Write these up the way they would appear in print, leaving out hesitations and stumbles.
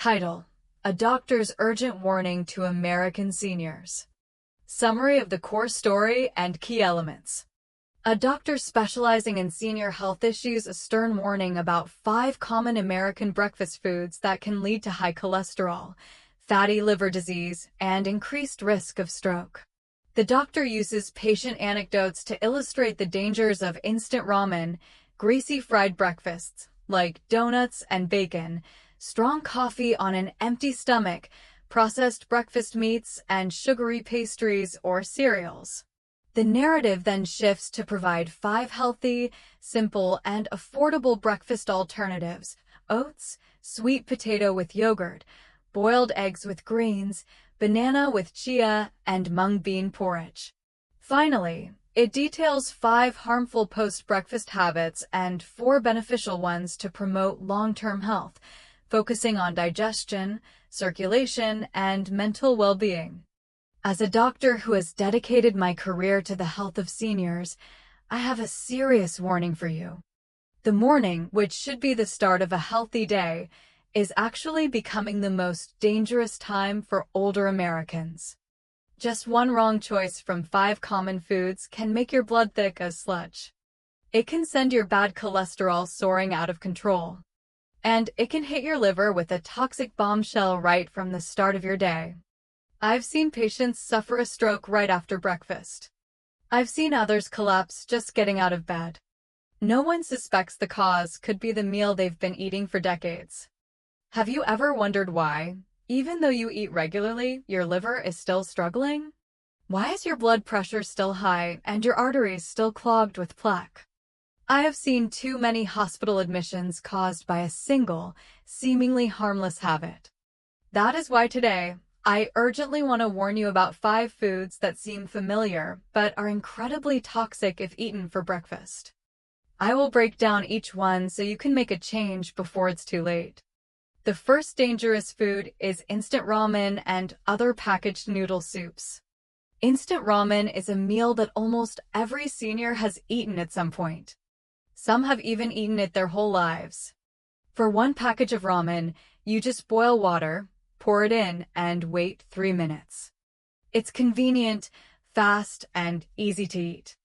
Title: A Doctor's Urgent Warning to American Seniors. Summary of the core story and key elements. A doctor specializing in senior health issues a stern warning about 5 common American breakfast foods that can lead to high cholesterol, fatty liver disease, and increased risk of stroke. The doctor uses patient anecdotes to illustrate the dangers of instant ramen, greasy fried breakfasts like donuts and bacon, strong coffee on an empty stomach, processed breakfast meats, and sugary pastries or cereals. The narrative then shifts to provide 5 healthy, simple, and affordable breakfast alternatives: oats, sweet potato with yogurt, boiled eggs with greens, banana with chia, and mung bean porridge. Finally, it details 5 harmful post-breakfast habits and 4 beneficial ones to promote long-term health, focusing on digestion, circulation, and mental well-being. As a doctor who has dedicated my career to the health of seniors, I have a serious warning for you. The morning, which should be the start of a healthy day, is actually becoming the most dangerous time for older Americans. Just one wrong choice from 5 common foods can make your blood thick as sludge. It can send your bad cholesterol soaring out of control. And it can hit your liver with a toxic bombshell right from the start of your day. I've seen patients suffer a stroke right after breakfast. I've seen others collapse just getting out of bed. No one suspects the cause could be the meal they've been eating for decades. Have you ever wondered why, even though you eat regularly, your liver is still struggling? Why is your blood pressure still high and your arteries still clogged with plaque? I have seen too many hospital admissions caused by a single, seemingly harmless habit. That is why today, I urgently want to warn you about 5 foods that seem familiar but are incredibly toxic if eaten for breakfast. I will break down each one so you can make a change before it's too late. The first dangerous food is instant ramen and other packaged noodle soups. Instant ramen is a meal that almost every senior has eaten at some point. Some have even eaten it their whole lives. For 1 package of ramen, you just boil water, pour it in, and wait 3 minutes. It's convenient, fast, and easy to eat.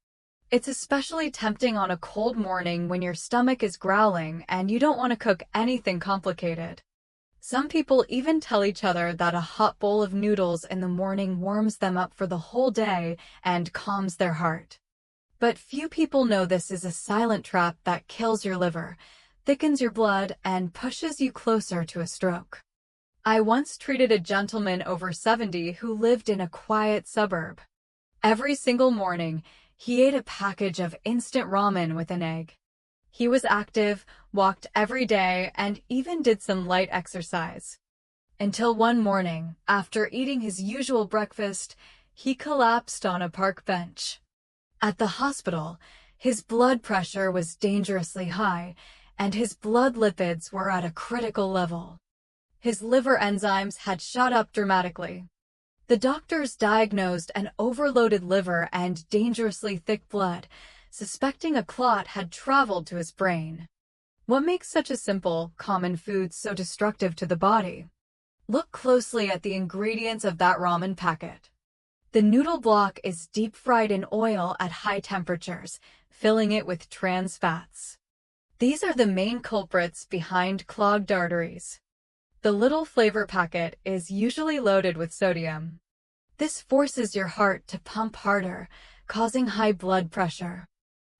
It's especially tempting on a cold morning when your stomach is growling and you don't want to cook anything complicated. Some people even tell each other that a hot bowl of noodles in the morning warms them up for the whole day and calms their heart. But few people know this is a silent trap that kills your liver, thickens your blood, and pushes you closer to a stroke. I once treated a gentleman over 70 who lived in a quiet suburb. Every single morning, he ate a package of instant ramen with an egg. He was active, walked every day, and even did some light exercise. Until one morning, after eating his usual breakfast, he collapsed on a park bench. At the hospital, his blood pressure was dangerously high, and his blood lipids were at a critical level. His liver enzymes had shot up dramatically. The doctors diagnosed an overloaded liver and dangerously thick blood, suspecting a clot had traveled to his brain. What makes such a simple, common food so destructive to the body? Look closely at the ingredients of that ramen packet. The noodle block is deep-fried in oil at high temperatures, filling it with trans fats. These are the main culprits behind clogged arteries. The little flavor packet is usually loaded with sodium. This forces your heart to pump harder, causing high blood pressure.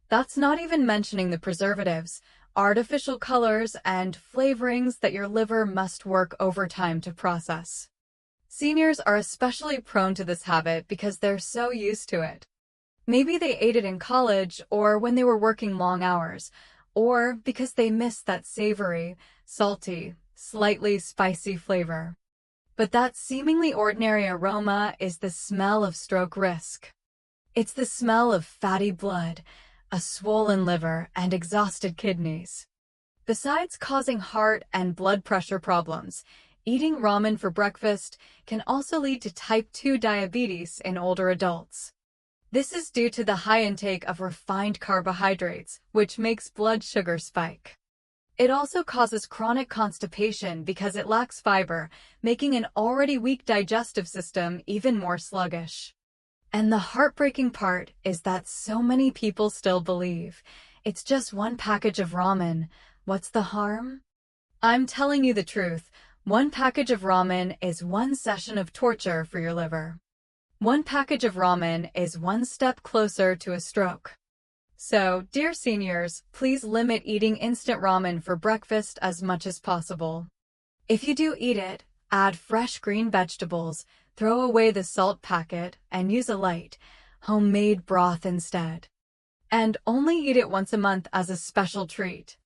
That's not even mentioning the preservatives, artificial colors, and flavorings that your liver must work overtime to process. Seniors are especially prone to this habit because they're so used to it. Maybe they ate it in college or when they were working long hours, or because they miss that savory, salty, slightly spicy flavor. But that seemingly ordinary aroma is the smell of stroke risk. It's the smell of fatty blood, a swollen liver, and exhausted kidneys. Besides causing heart and blood pressure problems, eating ramen for breakfast can also lead to type 2 diabetes in older adults. This is due to the high intake of refined carbohydrates, which makes blood sugar spike. It also causes chronic constipation because it lacks fiber, making an already weak digestive system even more sluggish. And the heartbreaking part is that so many people still believe it's just one package of ramen. What's the harm? I'm telling you the truth. One package of ramen is one session of torture for your liver. One package of ramen is one step closer to a stroke. So, dear seniors, please limit eating instant ramen for breakfast as much as possible. If you do eat it, add fresh green vegetables, throw away the salt packet, and use a light, homemade broth instead. And only eat it once a month as a special treat.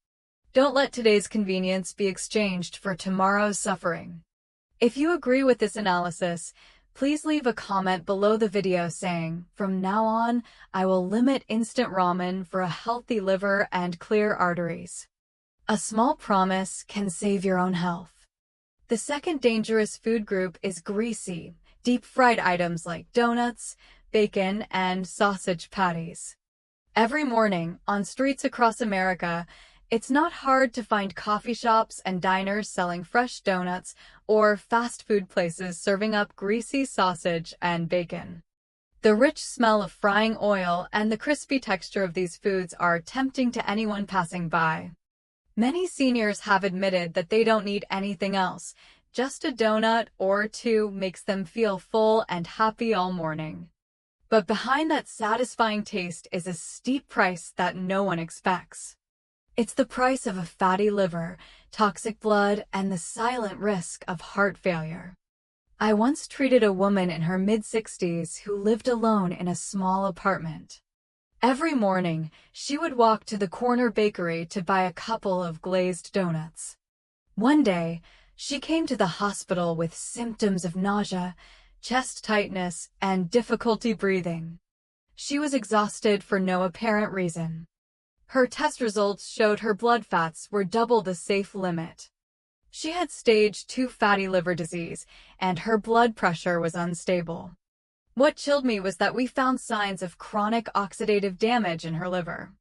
Don't let today's convenience be exchanged for tomorrow's suffering. If you agree with this analysis, please leave a comment below the video saying, "From now on, I will limit instant ramen for a healthy liver and clear arteries." A small promise can save your own health. The second dangerous food group is greasy, deep-fried items like donuts, bacon, and sausage patties. Every morning, on streets across America, it's not hard to find coffee shops and diners selling fresh donuts or fast food places serving up greasy sausage and bacon. The rich smell of frying oil and the crispy texture of these foods are tempting to anyone passing by. Many seniors have admitted that they don't need anything else. Just a donut or two makes them feel full and happy all morning. But behind that satisfying taste is a steep price that no one expects. It's the price of a fatty liver, toxic blood, and the silent risk of heart failure. I once treated a woman in her mid-60s who lived alone in a small apartment. Every morning, she would walk to the corner bakery to buy a couple of glazed donuts. One day, she came to the hospital with symptoms of nausea, chest tightness, and difficulty breathing. She was exhausted for no apparent reason. Her test results showed her blood fats were double the safe limit. She had stage 2 fatty liver disease, and her blood pressure was unstable. What chilled me was that we found signs of chronic oxidative damage in her liver.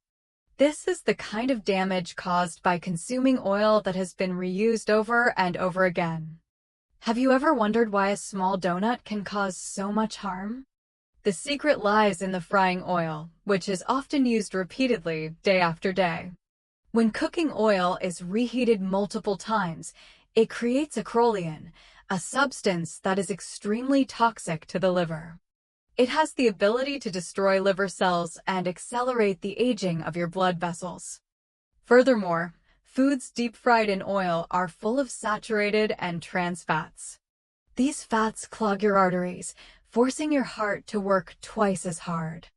This is the kind of damage caused by consuming oil that has been reused over and over again. Have you ever wondered why a small donut can cause so much harm? The secret lies in the frying oil, which is often used repeatedly, day after day. When cooking oil is reheated multiple times, it creates acrolein, a substance that is extremely toxic to the liver. It has the ability to destroy liver cells and accelerate the aging of your blood vessels. Furthermore, foods deep-fried in oil are full of saturated and trans fats. These fats clog your arteries, forcing your heart to work twice as hard.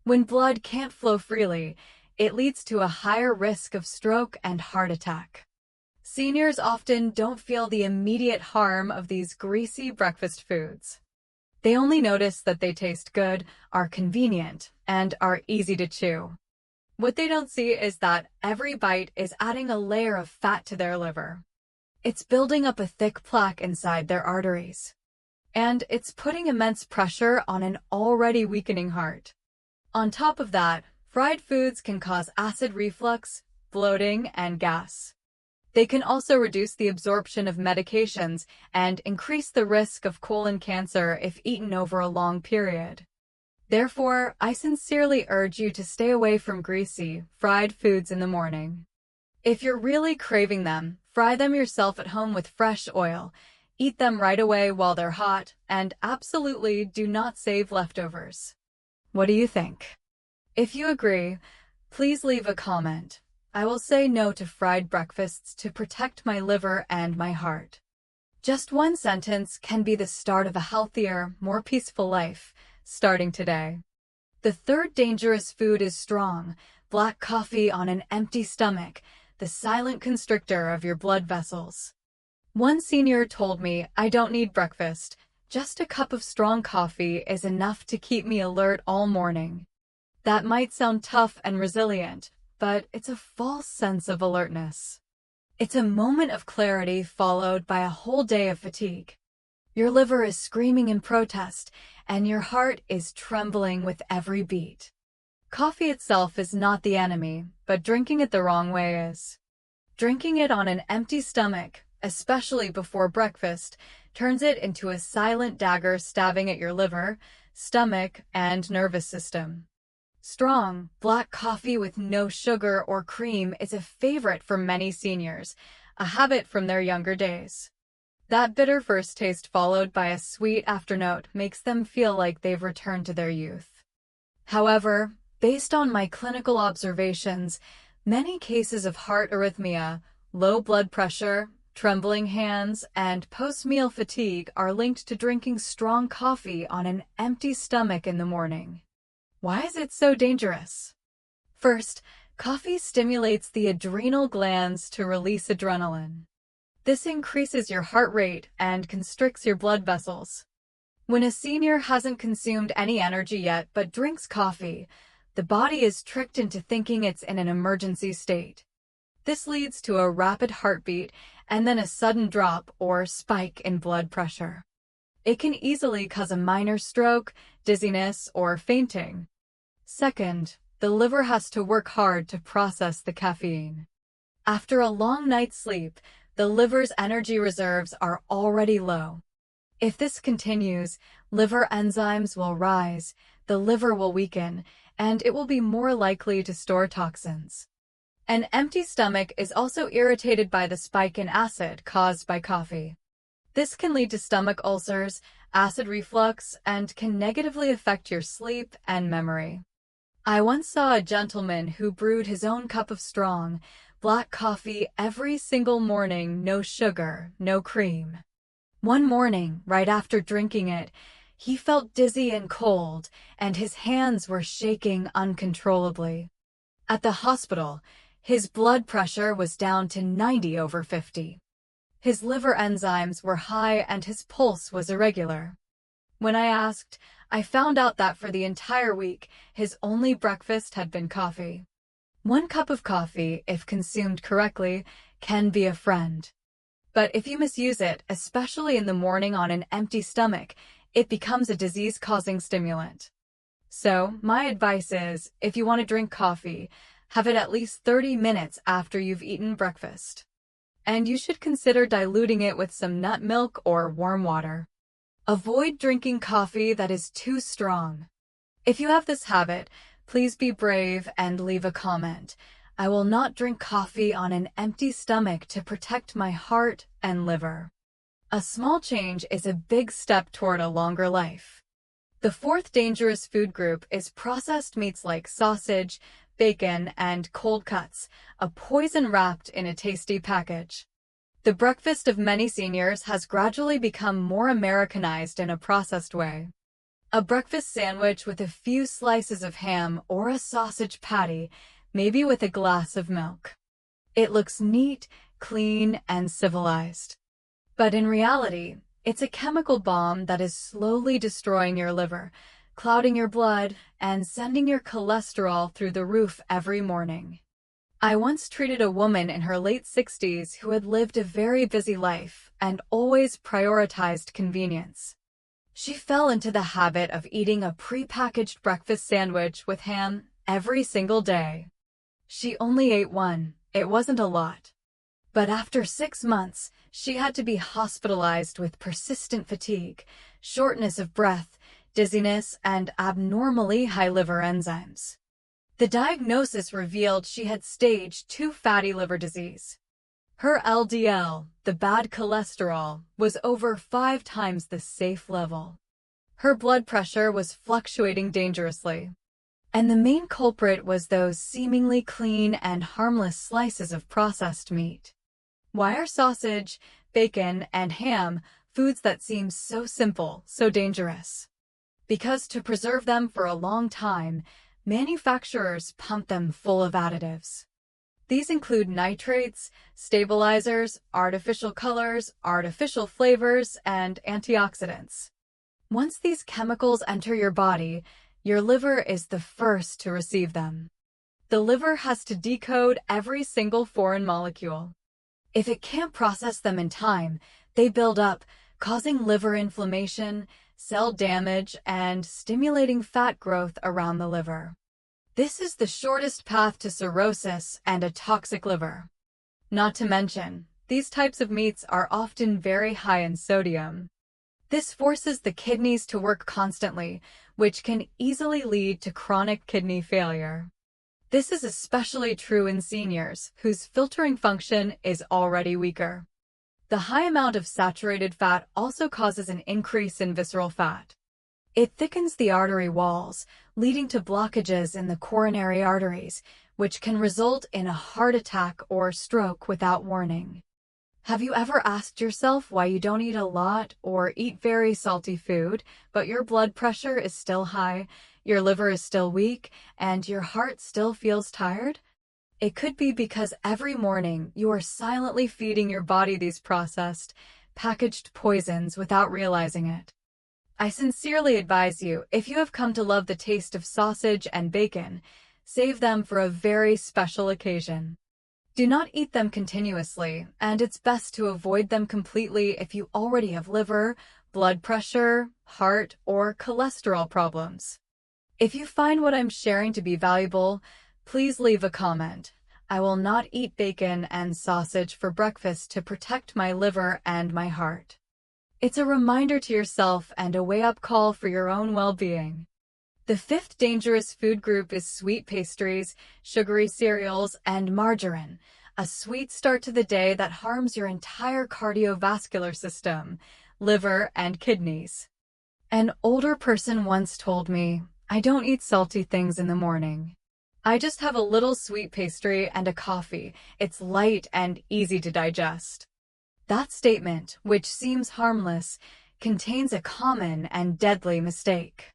When blood can't flow freely, it leads to a higher risk of stroke and heart attack. Seniors often don't feel the immediate harm of these greasy breakfast foods. They only notice that they taste good, are convenient, and are easy to chew. What they don't see is that every bite is adding a layer of fat to their liver. It's building up a thick plaque inside their arteries. And it's putting immense pressure on an already weakening heart. On top of that, fried foods can cause acid reflux, bloating, and gas. They can also reduce the absorption of medications and increase the risk of colon cancer if eaten over a long period. Therefore, I sincerely urge you to stay away from greasy, fried foods in the morning. If you're really craving them, fry them yourself at home with fresh oil. Eat them right away while they're hot, and absolutely do not save leftovers. What do you think? If you agree, please leave a comment. I will say no to fried breakfasts to protect my liver and my heart. Just one sentence can be the start of a healthier, more peaceful life, starting today. The third dangerous food is strong, black coffee on an empty stomach, the silent constrictor of your blood vessels. One senior told me, "I don't need breakfast. Just a cup of strong coffee is enough to keep me alert all morning." That might sound tough and resilient, but it's a false sense of alertness. It's a moment of clarity followed by a whole day of fatigue. Your liver is screaming in protest, and your heart is trembling with every beat. Coffee itself is not the enemy, but drinking it the wrong way is. Drinking it on an empty stomach, especially before breakfast, turns it into a silent dagger stabbing at your liver, stomach, and nervous system. Strong, black coffee with no sugar or cream is a favorite for many seniors, a habit from their younger days. That bitter first taste followed by a sweet afternote makes them feel like they've returned to their youth. However, based on my clinical observations, many cases of heart arrhythmia, low blood pressure, trembling hands, and post-meal fatigue are linked to drinking strong coffee on an empty stomach in the morning. Why is it so dangerous? First, coffee stimulates the adrenal glands to release adrenaline. This increases your heart rate and constricts your blood vessels. When a senior hasn't consumed any energy yet but drinks coffee, the body is tricked into thinking it's in an emergency state. This leads to a rapid heartbeat and then a sudden drop or spike in blood pressure. It can easily cause a minor stroke, dizziness, or fainting. Second, the liver has to work hard to process the caffeine. After a long night's sleep, the liver's energy reserves are already low. If this continues, liver enzymes will rise, the liver will weaken, and it will be more likely to store toxins. An empty stomach is also irritated by the spike in acid caused by coffee. This can lead to stomach ulcers, acid reflux, and can negatively affect your sleep and memory. I once saw a gentleman who brewed his own cup of strong, black coffee every single morning, no sugar, no cream. One morning, right after drinking it, he felt dizzy and cold, and his hands were shaking uncontrollably. At the hospital, his blood pressure was down to 90/50. His liver enzymes were high and his pulse was irregular. When I asked, I found out that for the entire week, his only breakfast had been coffee. One cup of coffee, if consumed correctly, can be a friend. But if you misuse it, especially in the morning on an empty stomach, it becomes a disease-causing stimulant. So, my advice is, if you want to drink coffee, have it at least 30 minutes after you've eaten breakfast. And you should consider diluting it with some nut milk or warm water. Avoid drinking coffee that is too strong. If you have this habit, please be brave and leave a comment. I will not drink coffee on an empty stomach to protect my heart and liver. A small change is a big step toward a longer life. The fourth dangerous food group is processed meats like sausage, bacon, and cold cuts, a poison wrapped in a tasty package. The breakfast of many seniors has gradually become more Americanized in a processed way. A breakfast sandwich with a few slices of ham or a sausage patty, maybe with a glass of milk. It looks neat, clean, and civilized. But in reality, it's a chemical bomb that is slowly destroying your liver, clouding your blood, and sending your cholesterol through the roof every morning. I once treated a woman in her late 60s who had lived a very busy life and always prioritized convenience. She fell into the habit of eating a prepackaged breakfast sandwich with ham every single day. She only ate one. It wasn't a lot. But after 6 months, she had to be hospitalized with persistent fatigue, shortness of breath, dizziness, and abnormally high liver enzymes. The diagnosis revealed she had stage 2 fatty liver disease. Her LDL, the bad cholesterol, was over 5 times the safe level. Her blood pressure was fluctuating dangerously. And the main culprit was those seemingly clean and harmless slices of processed meat. Why are sausage, bacon, and ham foods that seem so simple, so dangerous? Because to preserve them for a long time, manufacturers pump them full of additives. These include nitrates, stabilizers, artificial colors, artificial flavors, and antioxidants. Once these chemicals enter your body, your liver is the first to receive them. The liver has to decode every single foreign molecule. If it can't process them in time, they build up, causing liver inflammation, cell damage, and stimulating fat growth around the liver. This is the shortest path to cirrhosis and a toxic liver. Not to mention, these types of meats are often very high in sodium. This forces the kidneys to work constantly, which can easily lead to chronic kidney failure. This is especially true in seniors, whose filtering function is already weaker. The high amount of saturated fat also causes an increase in visceral fat. It thickens the artery walls, leading to blockages in the coronary arteries, which can result in a heart attack or stroke without warning. Have you ever asked yourself why you don't eat a lot or eat very salty food, but your blood pressure is still high, your liver is still weak, and your heart still feels tired? It could be because every morning you are silently feeding your body these processed, packaged poisons without realizing it. I sincerely advise you, if you have come to love the taste of sausage and bacon, save them for a very special occasion. Do not eat them continuously, and it's best to avoid them completely if you already have liver, blood pressure, heart, or cholesterol problems. If you find what I'm sharing to be valuable, please leave a comment. I will not eat bacon and sausage for breakfast to protect my liver and my heart. It's a reminder to yourself and a wake-up call for your own well-being. The fifth dangerous food group is sweet pastries, sugary cereals, and margarine, a sweet start to the day that harms your entire cardiovascular system, liver, and kidneys. An older person once told me, "I don't eat salty things in the morning. I just have a little sweet pastry and a coffee. It's light and easy to digest." That statement, which seems harmless, contains a common and deadly mistake.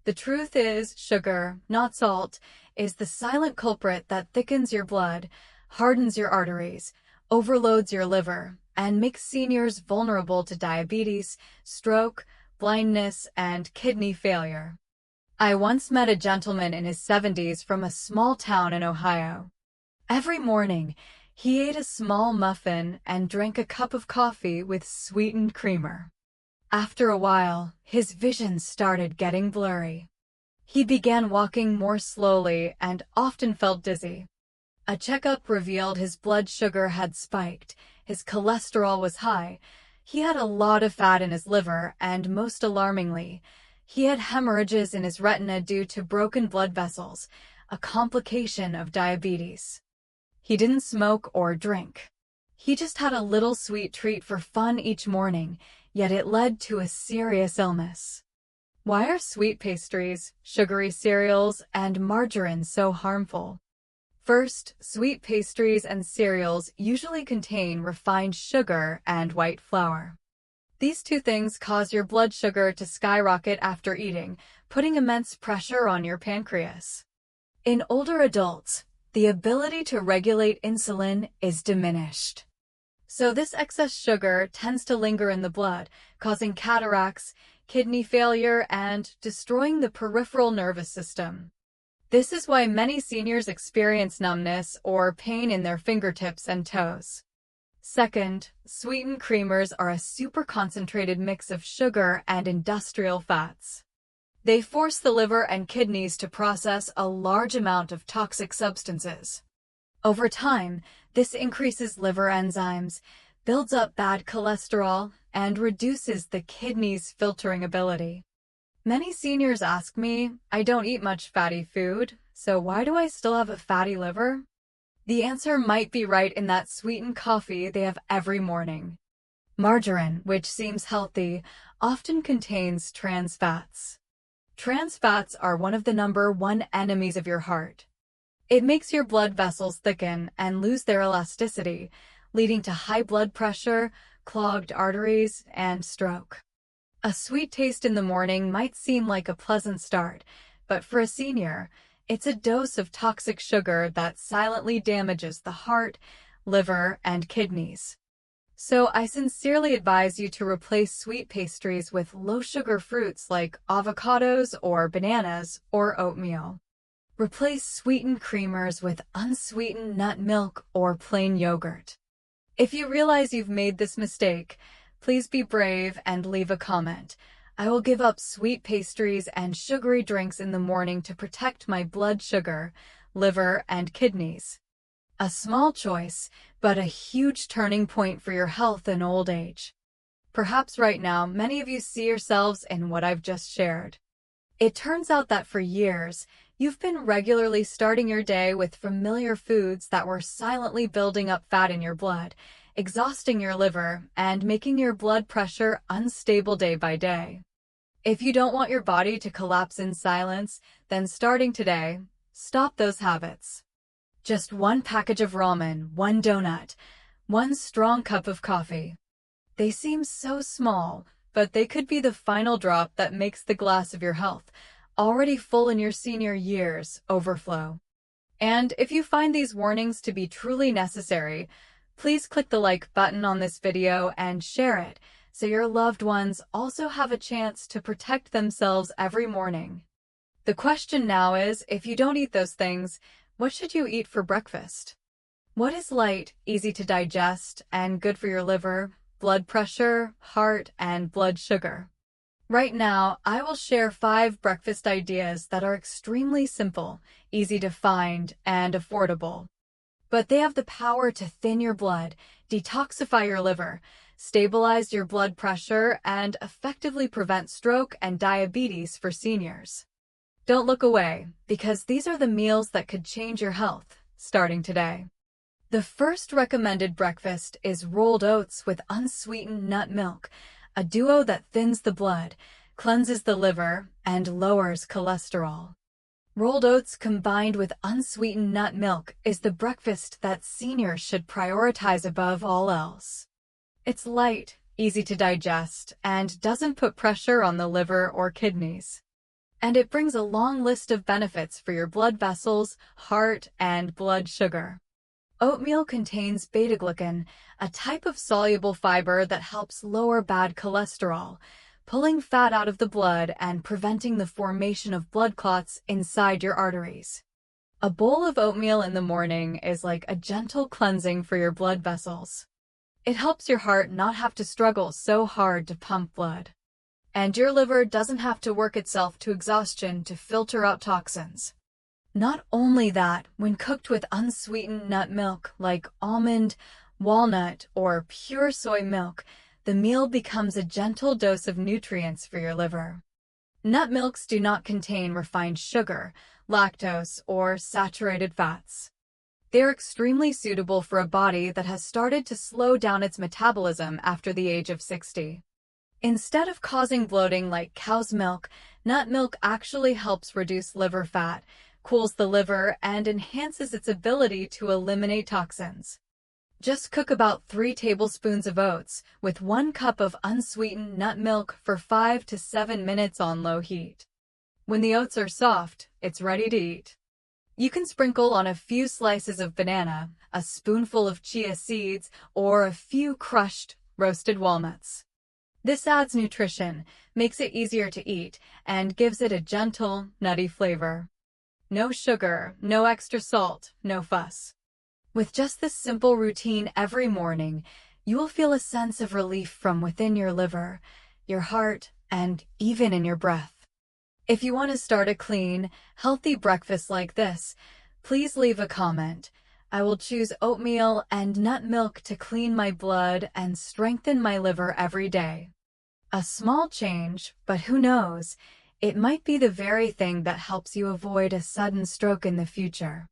The truth is, sugar, not salt, is the silent culprit that thickens your blood, hardens your arteries, overloads your liver, and makes seniors vulnerable to diabetes, stroke, blindness, and kidney failure. I once met a gentleman in his 70s from a small town in Ohio. Every morning, he ate a small muffin and drank a cup of coffee with sweetened creamer. After a while, his vision started getting blurry. He began walking more slowly and often felt dizzy. A checkup revealed his blood sugar had spiked, his cholesterol was high, he had a lot of fat in his liver, and most alarmingly, he had hemorrhages in his retina due to broken blood vessels, a complication of diabetes. He didn't smoke or drink. He just had a little sweet treat for fun each morning, yet it led to a serious illness. Why are sweet pastries, sugary cereals, and margarine so harmful? First, sweet pastries and cereals usually contain refined sugar and white flour. These two things cause your blood sugar to skyrocket after eating, putting immense pressure on your pancreas. In older adults, the ability to regulate insulin is diminished. So this excess sugar tends to linger in the blood, causing cataracts, kidney failure, and destroying the peripheral nervous system. This is why many seniors experience numbness or pain in their fingertips and toes. Second, sweetened creamers are a super concentrated mix of sugar and industrial fats. They force the liver and kidneys to process a large amount of toxic substances. Over time, this increases liver enzymes, builds up bad cholesterol, and reduces the kidney's filtering ability. Many seniors ask me, "I don't eat much fatty food, so why do I still have a fatty liver?" The answer might be right in that sweetened coffee they have every morning. Margarine, which seems healthy, often contains trans fats. Trans fats are one of the #1 enemies of your heart. It makes your blood vessels thicken and lose their elasticity, leading to high blood pressure, clogged arteries, and stroke. A sweet taste in the morning might seem like a pleasant start, but for a senior, it's a dose of toxic sugar that silently damages the heart, liver, and kidneys. So I sincerely advise you to replace sweet pastries with low-sugar fruits like avocados or bananas or oatmeal. Replace sweetened creamers with unsweetened nut milk or plain yogurt. If you realize you've made this mistake, please be brave and leave a comment. I will give up sweet pastries and sugary drinks in the morning to protect my blood sugar, liver, and kidneys. A small choice, but but a huge turning point for your health in old age. Perhaps right now, many of you see yourselves in what I've just shared. It turns out that for years, you've been regularly starting your day with familiar foods that were silently building up fat in your blood, exhausting your liver, and making your blood pressure unstable day by day. If you don't want your body to collapse in silence, then starting today, stop those habits. Just one package of ramen, one donut, one strong cup of coffee. They seem so small, but they could be the final drop that makes the glass of your health, already full in your senior years, overflow. And if you find these warnings to be truly necessary, please click the like button on this video and share it so your loved ones also have a chance to protect themselves every morning. The question now is, if you don't eat those things, what should you eat for breakfast? What is light, easy to digest, and good for your liver, blood pressure, heart, and blood sugar? Right now, I will share 5 breakfast ideas that are extremely simple, easy to find, and affordable. But they have the power to thin your blood, detoxify your liver, stabilize your blood pressure, and effectively prevent stroke and diabetes for seniors. Don't look away, because these are the meals that could change your health, starting today. The first recommended breakfast is rolled oats with unsweetened nut milk, a duo that thins the blood, cleanses the liver, and lowers cholesterol. Rolled oats combined with unsweetened nut milk is the breakfast that seniors should prioritize above all else. It's light, easy to digest, and doesn't put pressure on the liver or kidneys. And it brings a long list of benefits for your blood vessels, heart, and blood sugar. Oatmeal contains beta-glucan, a type of soluble fiber that helps lower bad cholesterol, pulling fat out of the blood and preventing the formation of blood clots inside your arteries. A bowl of oatmeal in the morning is like a gentle cleansing for your blood vessels. It helps your heart not have to struggle so hard to pump blood. And your liver doesn't have to work itself to exhaustion to filter out toxins. Not only that, when cooked with unsweetened nut milk like almond, walnut, or pure soy milk, the meal becomes a gentle dose of nutrients for your liver. Nut milks do not contain refined sugar, lactose, or saturated fats. They're extremely suitable for a body that has started to slow down its metabolism after the age of 60. Instead of causing bloating like cow's milk, nut milk actually helps reduce liver fat, cools the liver, and enhances its ability to eliminate toxins. Just cook about 3 tablespoons of oats with 1 cup of unsweetened nut milk for 5 to 7 minutes on low heat. When the oats are soft, it's ready to eat. You can sprinkle on a few slices of banana, a spoonful of chia seeds, or a few crushed, roasted walnuts. This adds nutrition, makes it easier to eat, and gives it a gentle, nutty flavor. No sugar, no extra salt, no fuss. With just this simple routine every morning, you will feel a sense of relief from within your liver, your heart, and even in your breath. If you want to start a clean, healthy breakfast like this, please leave a comment. I will choose oatmeal and nut milk to clean my blood and strengthen my liver every day. A small change, but who knows, it might be the very thing that helps you avoid a sudden stroke in the future.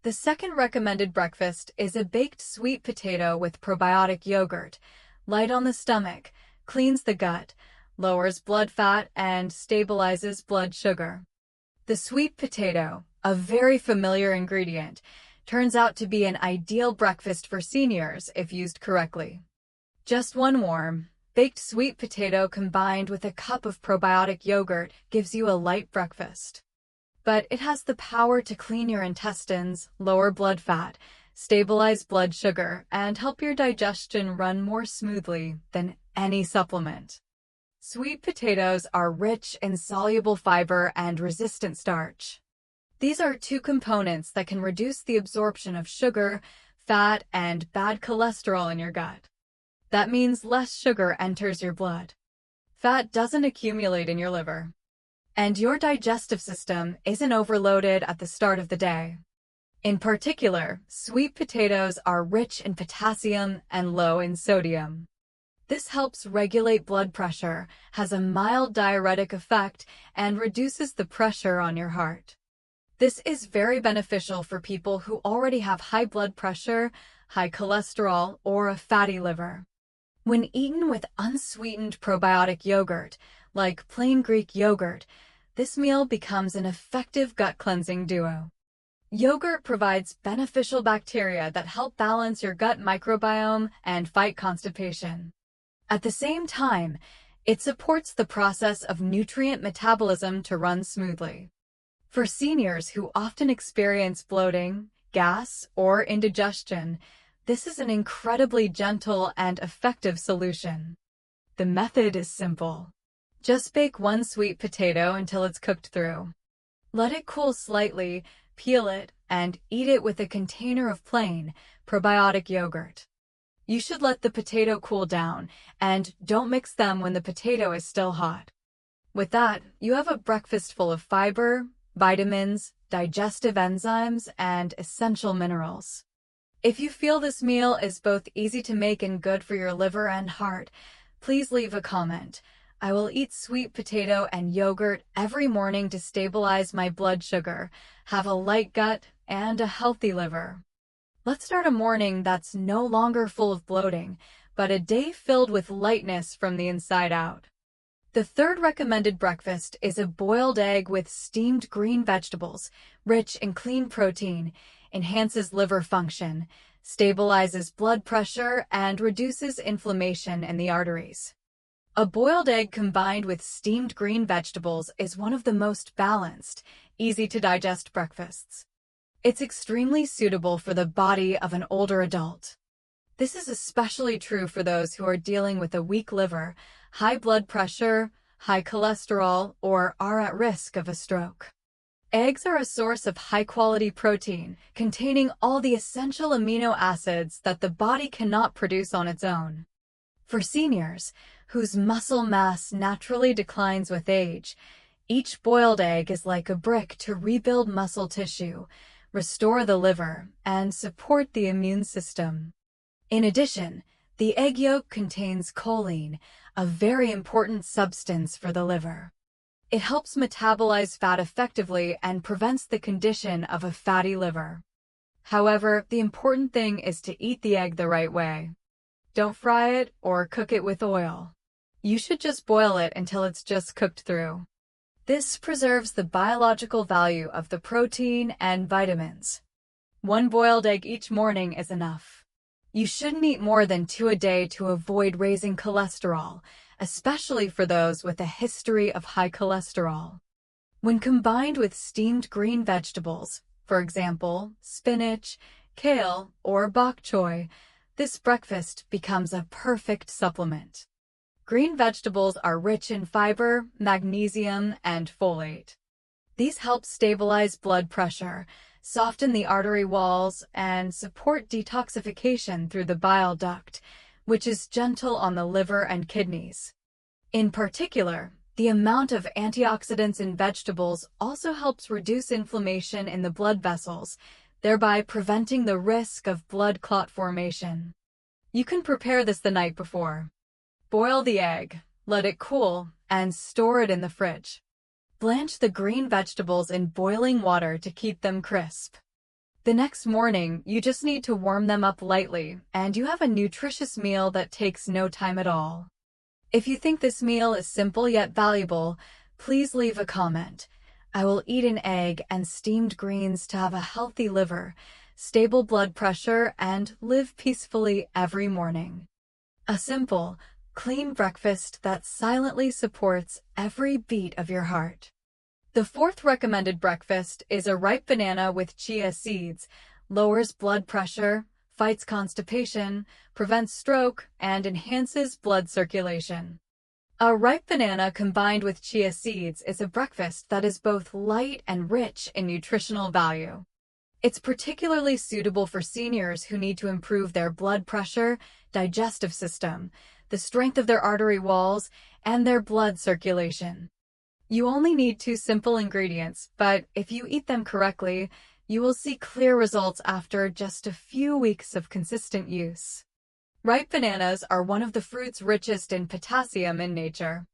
The second recommended breakfast is a baked sweet potato with probiotic yogurt, light on the stomach, cleans the gut, lowers blood fat, and stabilizes blood sugar. The sweet potato, a very familiar ingredient, turns out to be an ideal breakfast for seniors if used correctly. Just one warm, baked sweet potato combined with a cup of probiotic yogurt gives you a light breakfast. But it has the power to clean your intestines, lower blood fat, stabilize blood sugar, and help your digestion run more smoothly than any supplement. Sweet potatoes are rich in soluble fiber and resistant starch. These are 2 components that can reduce the absorption of sugar, fat, and bad cholesterol in your gut. That means less sugar enters your blood. Fat doesn't accumulate in your liver. And your digestive system isn't overloaded at the start of the day. In particular, sweet potatoes are rich in potassium and low in sodium. This helps regulate blood pressure, has a mild diuretic effect, and reduces the pressure on your heart. This is very beneficial for people who already have high blood pressure, high cholesterol, or a fatty liver. When eaten with unsweetened probiotic yogurt, like plain Greek yogurt, this meal becomes an effective gut-cleansing duo. Yogurt provides beneficial bacteria that help balance your gut microbiome and fight constipation. At the same time, it supports the process of nutrient metabolism to run smoothly. For seniors who often experience bloating, gas, or indigestion, this is an incredibly gentle and effective solution. The method is simple. Just bake one sweet potato until it's cooked through. Let it cool slightly, peel it, and eat it with a container of plain, probiotic yogurt. You should let the potato cool down, and don't mix them when the potato is still hot. With that, you have a breakfast full of fiber, vitamins, digestive enzymes, and essential minerals. If you feel this meal is both easy to make and good for your liver and heart, please leave a comment. I will eat sweet potato and yogurt every morning to stabilize my blood sugar, have a light gut, and a healthy liver. Let's start a morning that's no longer full of bloating, but a day filled with lightness from the inside out. The third recommended breakfast is a boiled egg with steamed green vegetables, rich in clean protein, enhances liver function, stabilizes blood pressure, and reduces inflammation in the arteries. A boiled egg combined with steamed green vegetables is one of the most balanced, easy-to-digest breakfasts. It's extremely suitable for the body of an older adult. This is especially true for those who are dealing with a weak liver, high blood pressure, high cholesterol, or are at risk of a stroke. Eggs are a source of high-quality protein, containing all the essential amino acids that the body cannot produce on its own. For seniors, whose muscle mass naturally declines with age, each boiled egg is like a brick to rebuild muscle tissue, restore the liver, and support the immune system. In addition, the egg yolk contains choline, a very important substance for the liver. It helps metabolize fat effectively and prevents the condition of a fatty liver. However, the important thing is to eat the egg the right way. Don't fry it or cook it with oil. You should just boil it until it's just cooked through. This preserves the biological value of the protein and vitamins. One boiled egg each morning is enough. You shouldn't eat more than 2 a day to avoid raising cholesterol, especially for those with a history of high cholesterol. When combined with steamed green vegetables, for example, spinach, kale, or bok choy, this breakfast becomes a perfect supplement. Green vegetables are rich in fiber, magnesium, and folate. These help stabilize blood pressure, soften the artery walls, and support detoxification through the bile duct, which is gentle on the liver and kidneys. In particular, the amount of antioxidants in vegetables also helps reduce inflammation in the blood vessels, thereby preventing the risk of blood clot formation. You can prepare this the night before. Boil the egg, let it cool, and store it in the fridge. Blanch the green vegetables in boiling water to keep them crisp. The next morning, you just need to warm them up lightly, and you have a nutritious meal that takes no time at all. If you think this meal is simple yet valuable, please leave a comment. I will eat an egg and steamed greens to have a healthy liver, stable blood pressure, and live peacefully every morning. A simple, clean breakfast that silently supports every beat of your heart. The fourth recommended breakfast is a ripe banana with chia seeds, lowers blood pressure, fights constipation, prevents stroke, and enhances blood circulation. A ripe banana combined with chia seeds is a breakfast that is both light and rich in nutritional value. It's particularly suitable for seniors who need to improve their blood pressure, digestive system, the strength of their artery walls, and their blood circulation. You only need 2 simple ingredients, but if you eat them correctly, You will see clear results after just a few weeks of consistent use. Ripe bananas are one of the fruits richest in potassium in nature.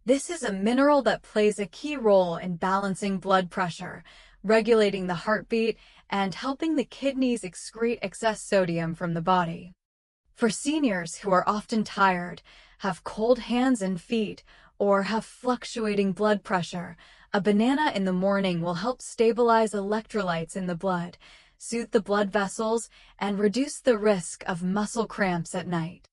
This is a mineral that plays a key role in balancing blood pressure, regulating the heartbeat, and helping the kidneys excrete excess sodium from the body. For seniors who are often tired, have cold hands and feet, or have fluctuating blood pressure, a banana in the morning will help stabilize electrolytes in the blood, soothe the blood vessels, and reduce the risk of muscle cramps at night.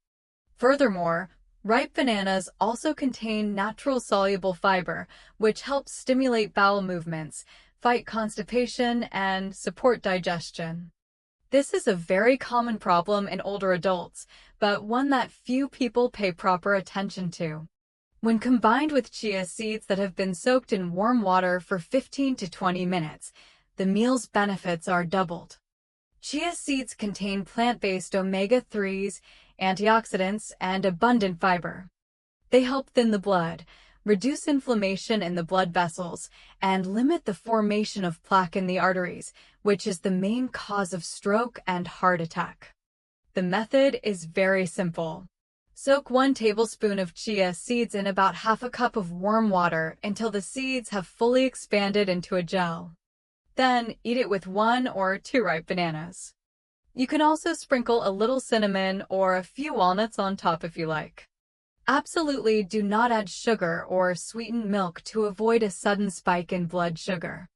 Furthermore, ripe bananas also contain natural soluble fiber, which helps stimulate bowel movements, fight constipation, and support digestion. This is a very common problem in older adults, but one that few people pay proper attention to. When combined with chia seeds that have been soaked in warm water for 15 to 20 minutes, the meal's benefits are doubled. Chia seeds contain plant-based omega-3s, antioxidants, and abundant fiber. They help thin the blood, reduce inflammation in the blood vessels, and limit the formation of plaque in the arteries, which is the main cause of stroke and heart attack. The method is very simple. Soak 1 tablespoon of chia seeds in about half a cup of warm water until the seeds have fully expanded into a gel. Then, eat it with 1 or 2 ripe bananas. You can also sprinkle a little cinnamon or a few walnuts on top if you like. Absolutely do not add sugar or sweetened milk to avoid a sudden spike in blood sugar.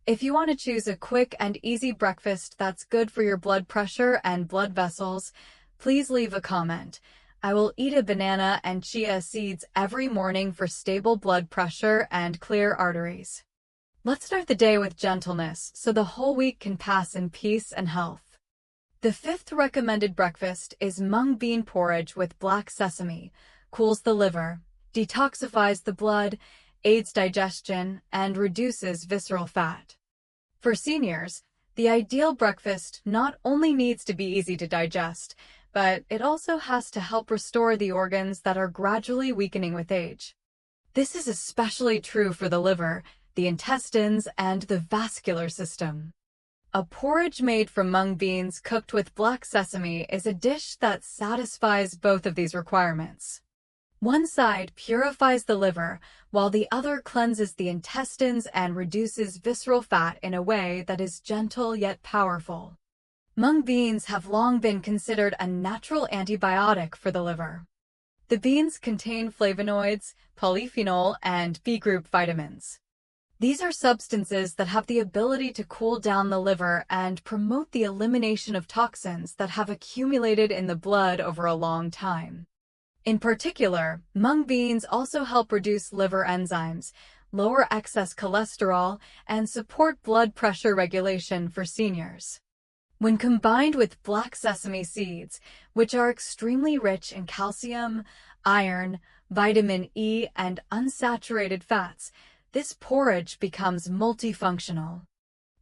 If you want to choose a quick and easy breakfast that's good for your blood pressure and blood vessels, please leave a comment. I will eat a banana and chia seeds every morning for stable blood pressure and clear arteries. Let's start the day with gentleness so the whole week can pass in peace and health. The 5th recommended breakfast is mung bean porridge with black sesame. Cools the liver, detoxifies the blood, aids digestion, and reduces visceral fat. For seniors, the ideal breakfast not only needs to be easy to digest, but it also has to help restore the organs that are gradually weakening with age. This is especially true for the liver, the intestines, and the vascular system. A porridge made from mung beans cooked with black sesame is a dish that satisfies both of these requirements. One side purifies the liver, while the other cleanses the intestines and reduces visceral fat in a way that is gentle yet powerful. Mung beans have long been considered a natural antibiotic for the liver. The beans contain flavonoids, polyphenol, and B-group vitamins. These are substances that have the ability to cool down the liver and promote the elimination of toxins that have accumulated in the blood over a long time. In particular, mung beans also help reduce liver enzymes, lower excess cholesterol, and support blood pressure regulation for seniors. When combined with black sesame seeds, which are extremely rich in calcium, iron, vitamin E, and unsaturated fats, this porridge becomes multifunctional.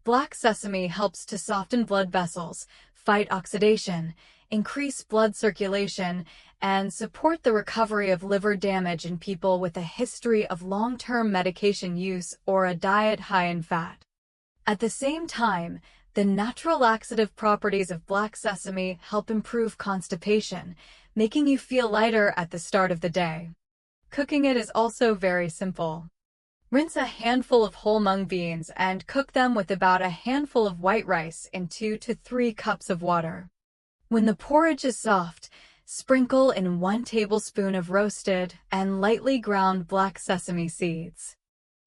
Black sesame helps to soften blood vessels, fight oxidation, increase blood circulation, and support the recovery of liver damage in people with a history of long-term medication use or a diet high in fat. At the same time, the natural laxative properties of black sesame help improve constipation, making you feel lighter at the start of the day. Cooking it is also very simple. Rinse a handful of whole mung beans and cook them with about a handful of white rice in 2 to 3 cups of water. When the porridge is soft, sprinkle in 1 tablespoon of roasted and lightly ground black sesame seeds.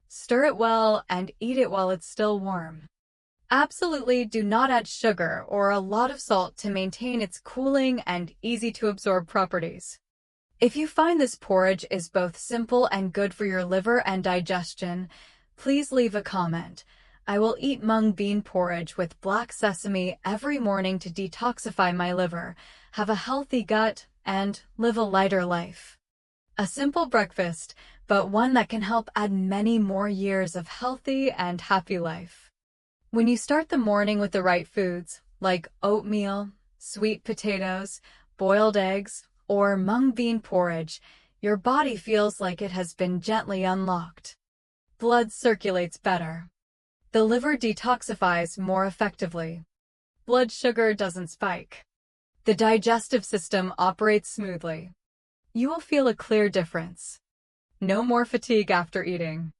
Stir it well and eat it while it's still warm. Absolutely do not add sugar or a lot of salt to maintain its cooling and easy-to-absorb properties. If you find this porridge is both simple and good for your liver and digestion, please leave a comment. I will eat mung bean porridge with black sesame every morning to detoxify my liver, have a healthy gut, and live a lighter life. A simple breakfast, but one that can help add many more years of healthy and happy life. When you start the morning with the right foods, like oatmeal, sweet potatoes, boiled eggs, or mung bean porridge, your body feels like it has been gently unlocked. Blood circulates better. The liver detoxifies more effectively. Blood sugar doesn't spike. The digestive system operates smoothly. You will feel a clear difference. No more fatigue after eating.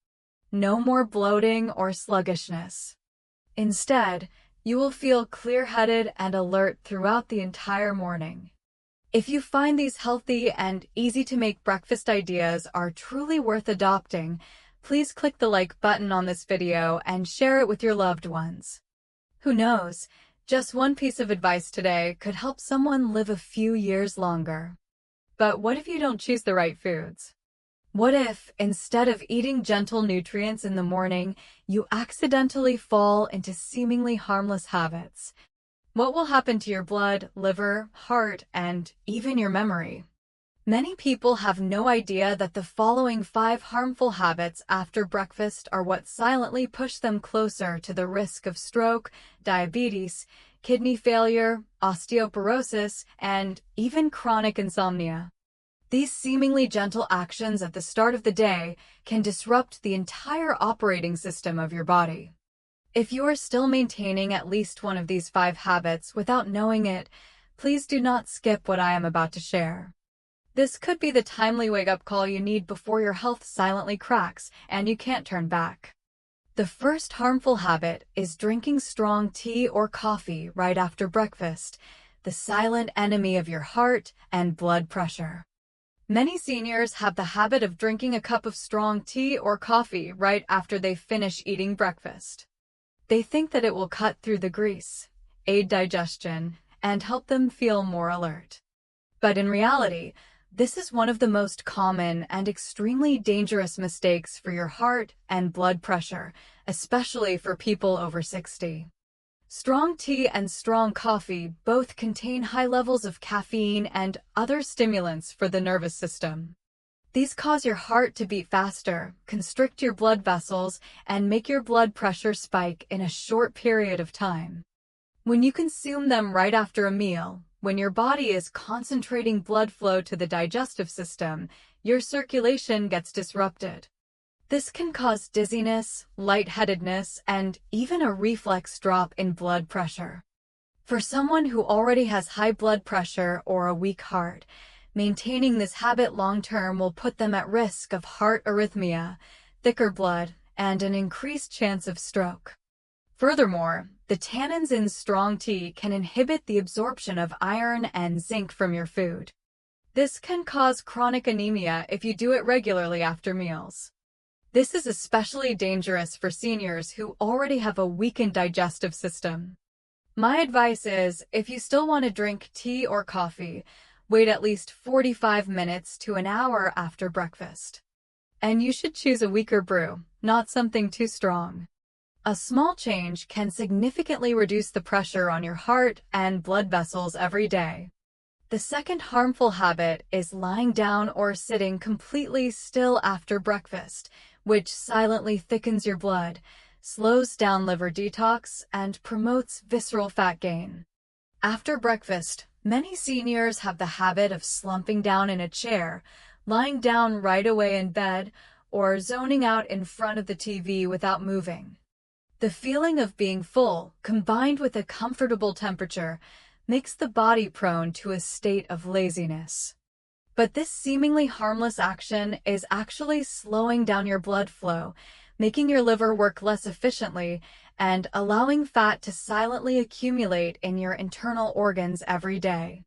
No more bloating or sluggishness. Instead, you will feel clear-headed and alert throughout the entire morning. If you find these healthy and easy-to-make breakfast ideas are truly worth adopting, please click the like button on this video and share it with your loved ones. Who knows, just one piece of advice today could help someone live a few years longer. But what if you don't choose the right foods? What if, instead of eating gentle nutrients in the morning, you accidentally fall into seemingly harmless habits? What will happen to your blood, liver, heart, and even your memory? Many people have no idea that the following 5 harmful habits after breakfast are what silently push them closer to the risk of stroke, diabetes, kidney failure, osteoporosis, and even chronic insomnia. These seemingly gentle actions at the start of the day can disrupt the entire operating system of your body. If you are still maintaining at least one of these 5 habits without knowing it, please do not skip what I am about to share. This could be the timely wake-up call you need before your health silently cracks and you can't turn back. The first harmful habit is drinking strong tea or coffee right after breakfast, the silent enemy of your heart and blood pressure. Many seniors have the habit of drinking a cup of strong tea or coffee right after they finish eating breakfast. They think that it will cut through the grease, aid digestion, and help them feel more alert. But in reality, this is one of the most common and extremely dangerous mistakes for your heart and blood pressure, especially for people over 60. Strong tea and strong coffee both contain high levels of caffeine and other stimulants for the nervous system. These cause your heart to beat faster, constrict your blood vessels, and make your blood pressure spike in a short period of time. When you consume them right after a meal, when your body is concentrating blood flow to the digestive system, your circulation gets disrupted. This can cause dizziness, lightheadedness, and even a reflex drop in blood pressure. For someone who already has high blood pressure or a weak heart, maintaining this habit long-term will put them at risk of heart arrhythmia, thicker blood, and an increased chance of stroke. Furthermore, the tannins in strong tea can inhibit the absorption of iron and zinc from your food. This can cause chronic anemia if you do it regularly after meals. This is especially dangerous for seniors who already have a weakened digestive system. My advice is, if you still want to drink tea or coffee, wait at least 45 minutes to an hour after breakfast. And you should choose a weaker brew, not something too strong. A small change can significantly reduce the pressure on your heart and blood vessels every day. The second harmful habit is lying down or sitting completely still after breakfast, which silently thickens your blood, slows down liver detox, and promotes visceral fat gain. After breakfast, many seniors have the habit of slumping down in a chair, lying down right away in bed, or zoning out in front of the TV without moving. The feeling of being full, combined with a comfortable temperature, makes the body prone to a state of laziness. But this seemingly harmless action is actually slowing down your blood flow, making your liver work less efficiently, and allowing fat to silently accumulate in your internal organs every day.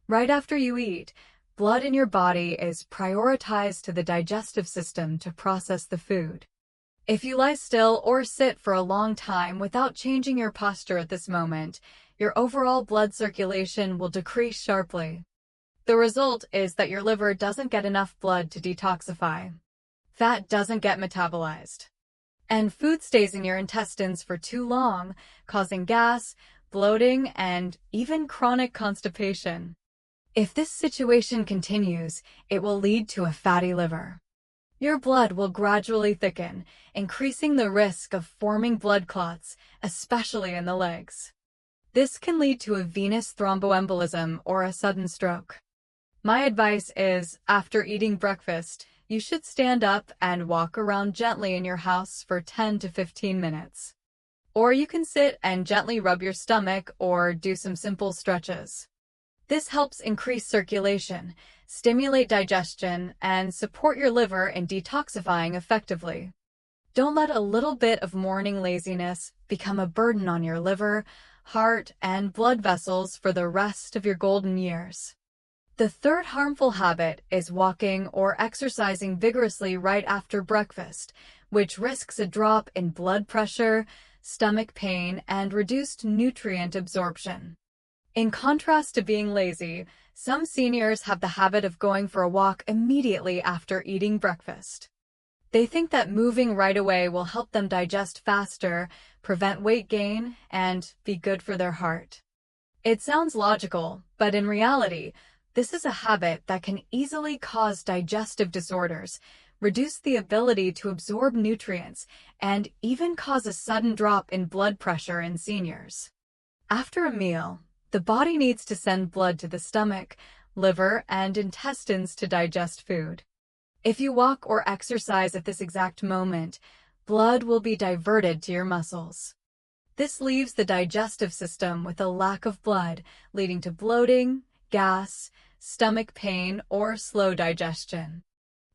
Right after you eat, blood in your body is prioritized to the digestive system to process the food. If you lie still or sit for a long time without changing your posture at this moment, your overall blood circulation will decrease sharply. The result is that your liver doesn't get enough blood to detoxify. Fat doesn't get metabolized. And food stays in your intestines for too long, causing gas, bloating, and even chronic constipation. If this situation continues, it will lead to a fatty liver. Your blood will gradually thicken, increasing the risk of forming blood clots, especially in the legs. This can lead to a venous thromboembolism or a sudden stroke. My advice is, after eating breakfast, you should stand up and walk around gently in your house for 10 to 15 minutes. Or you can sit and gently rub your stomach or do some simple stretches. This helps increase circulation, stimulate digestion, and support your liver in detoxifying effectively. Don't let a little bit of morning laziness become a burden on your liver, heart, and blood vessels for the rest of your golden years. The third harmful habit is walking or exercising vigorously right after breakfast, which risks a drop in blood pressure, stomach pain, and reduced nutrient absorption. In contrast to being lazy, some seniors have the habit of going for a walk immediately after eating breakfast. They think that moving right away will help them digest faster, prevent weight gain, and be good for their heart. It sounds logical, but in reality, this is a habit that can easily cause digestive disorders, reduce the ability to absorb nutrients, and even cause a sudden drop in blood pressure in seniors. After a meal, the body needs to send blood to the stomach, liver, and intestines to digest food. If you walk or exercise at this exact moment, blood will be diverted to your muscles. This leaves the digestive system with a lack of blood, leading to bloating, gas, stomach pain, or slow digestion.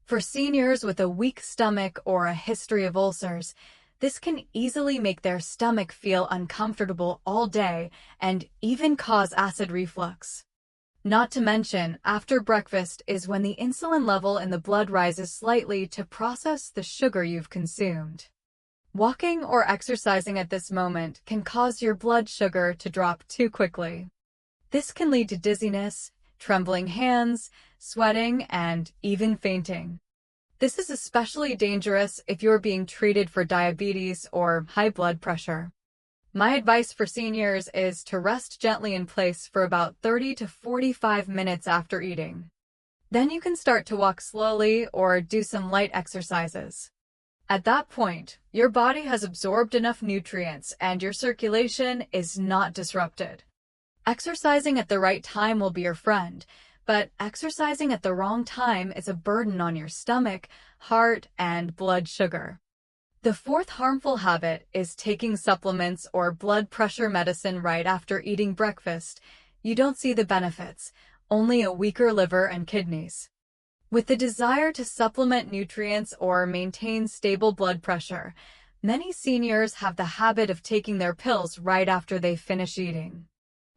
For seniors with a weak stomach or a history of ulcers, this can easily make their stomach feel uncomfortable all day and even cause acid reflux. Not to mention, after breakfast is when the insulin level in the blood rises slightly to process the sugar you've consumed. Walking or exercising at this moment can cause your blood sugar to drop too quickly. This can lead to dizziness, trembling hands, sweating, and even fainting. This is especially dangerous if you're being treated for diabetes or high blood pressure. My advice for seniors is to rest gently in place for about 30 to 45 minutes after eating. Then you can start to walk slowly or do some light exercises. At that point, your body has absorbed enough nutrients and your circulation is not disrupted. Exercising at the right time will be your friend, but exercising at the wrong time is a burden on your stomach, heart, and blood sugar. The fourth harmful habit is taking supplements or blood pressure medicine right after eating breakfast. You don't see the benefits, only a weaker liver and kidneys. With the desire to supplement nutrients or maintain stable blood pressure, many seniors have the habit of taking their pills right after they finish eating.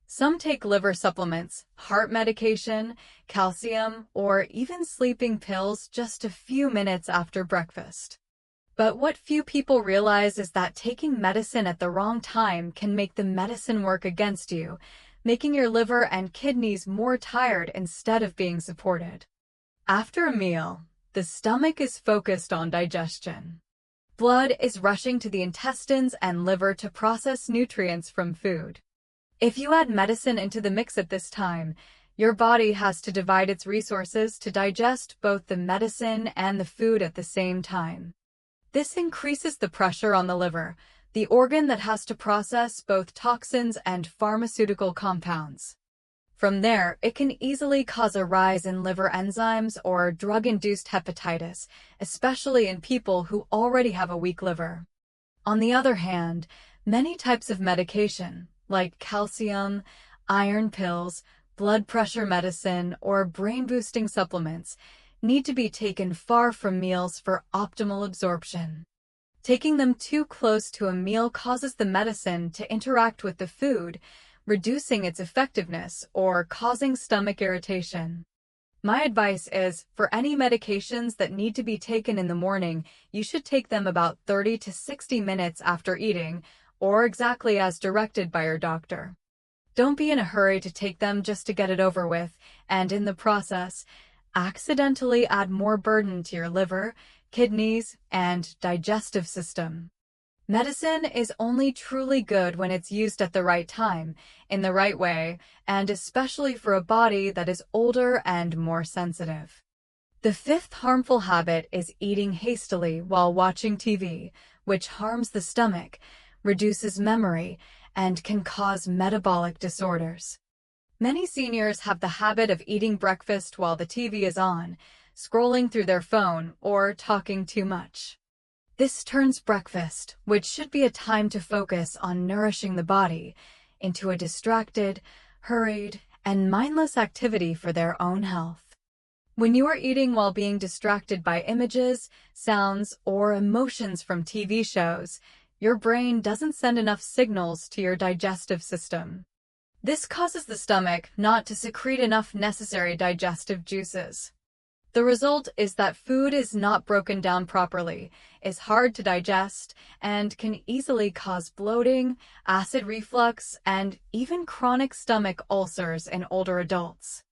Some take liver supplements, heart medication, calcium, or even sleeping pills just a few minutes after breakfast. But what few people realize is that taking medicine at the wrong time can make the medicine work against you, making your liver and kidneys more tired instead of being supported. After a meal, the stomach is focused on digestion. Blood is rushing to the intestines and liver to process nutrients from food. If you add medicine into the mix at this time, your body has to divide its resources to digest both the medicine and the food at the same time. This increases the pressure on the liver, the organ that has to process both toxins and pharmaceutical compounds. From there, it can easily cause a rise in liver enzymes or drug-induced hepatitis, especially in people who already have a weak liver. On the other hand, many types of medication, like calcium, iron pills, blood pressure medicine, or brain-boosting supplements, need to be taken far from meals for optimal absorption. Taking them too close to a meal causes the medicine to interact with the food, reducing its effectiveness or causing stomach irritation. My advice is, for any medications that need to be taken in the morning, you should take them about 30 to 60 minutes after eating, or exactly as directed by your doctor. Don't be in a hurry to take them just to get it over with, and in the process, accidentally add more burden to your liver, kidneys, and digestive system. Medicine is only truly good when it's used at the right time, in the right way, and especially for a body that is older and more sensitive. The fifth harmful habit is eating hastily while watching TV, which harms the stomach, reduces memory, and can cause metabolic disorders. Many seniors have the habit of eating breakfast while the TV is on, scrolling through their phone, or talking too much. This turns breakfast, which should be a time to focus on nourishing the body, into a distracted, hurried, and mindless activity for their own health. When you are eating while being distracted by images, sounds, or emotions from TV shows, your brain doesn't send enough signals to your digestive system. This causes the stomach not to secrete enough necessary digestive juices. The result is that food is not broken down properly, is hard to digest, and can easily cause bloating, acid reflux, and even chronic stomach ulcers in older adults.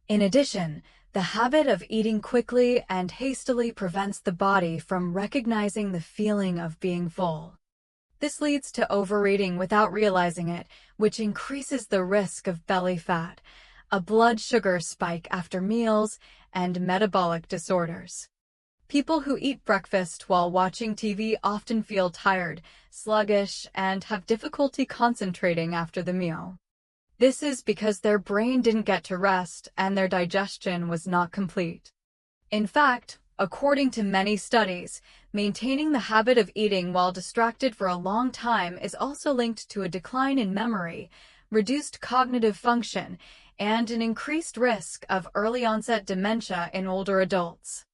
In addition, the habit of eating quickly and hastily prevents the body from recognizing the feeling of being full. This leads to overeating without realizing it, which increases the risk of belly fat, a blood sugar spike after meals, and metabolic disorders. People who eat breakfast while watching TV often feel tired, sluggish, and have difficulty concentrating after the meal. This is because their brain didn't get to rest and their digestion was not complete. In fact, according to many studies, maintaining the habit of eating while distracted for a long time is also linked to a decline in memory, reduced cognitive function, and an increased risk of early-onset dementia in older adults.